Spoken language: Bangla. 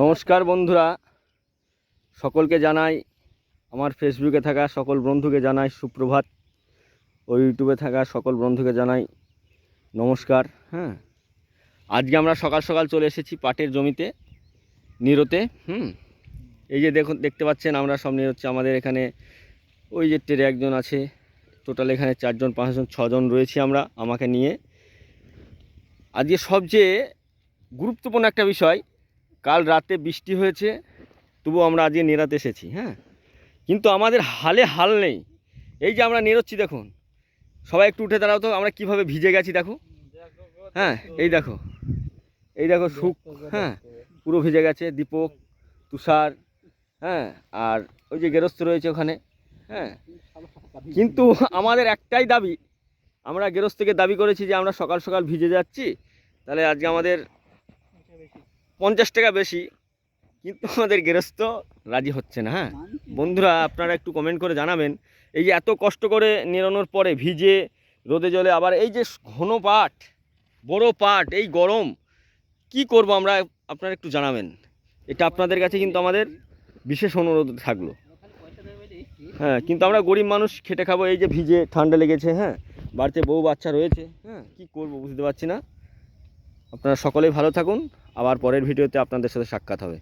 নমস্কার বন্ধুরা, সকলকে জানাই, আমার ফেসবুকে থাকা সকল বন্ধুকে জানাই সুপ্রভাত, ও ইউটিউবে থাকা সকল বন্ধুকে জানাই নমস্কার। আজকে আমরা সকাল সকাল চলে এসেছি পাটের জমিতে নিরোতে। এই যে দেখতে পাচ্ছেন আমরা সব নিরোচ্ছি। আমাদের এখানে ওই যে টেরে একজন আছে, টোটাল এখানে 4 জন 5 জন 6 জন রয়েছি আমরা, আমাকে নিয়ে। আজকে সবচেয়ে গুরুত্বপূর্ণ একটা বিষয়, কাল রাতে বৃষ্টি হয়েছে, তবু আমরা আজকে নেড়াতে এসেছি। কিন্তু আমাদের হালে হাল নেই। এই যে আমরা নেড়োচ্ছি, দেখুন সবাই একটু উঠে দাঁড়াও তো, আমরা কিভাবে ভিজে গেছি দেখো। এই দেখো, এই দেখো সুখ, পুরো ভিজে গেছে। দীপক, তুষার, আর ওই যে গেরস্ত রয়েছে ওখানে। কিন্তু আমাদের একটাই দাবি, আমরা গেরস্তকে দাবি করেছি যে আমরা সকাল সকাল ভিজে যাচ্ছি, তাহলে আজকে আমাদের 50 টাকা বেশি। কিন্তু আমাদের গেরস্ত রাজি হচ্ছে না। বন্ধুরা, আপনারা একটু কমেন্ট করে জানাবেন, এই যে এত কষ্ট করে নিড়ানোর পরে ভিজে রোদে জলে, আবার এই যে ঘন পাট, বড় পাট, এই গরম কি করব আমরা, আপনারা একটু জানাবেন। এটা আপনাদের কাছে কিন্তু আমাদের বিশেষ অনুরোধ থাকলো। কিন্তু আমরা গরিব মানুষ, খেটে খাবো। এই যে ভিজে ঠান্ডা লেগেছে, বাড়িতে বউ বাচ্চা রয়েছে, কি করব বুঝতে পারছি না। আপনারা সকলেই ভালো থাকুন, আবার পরের ভিডিওতে আপনাদের সাথে সাক্ষাৎ হবে।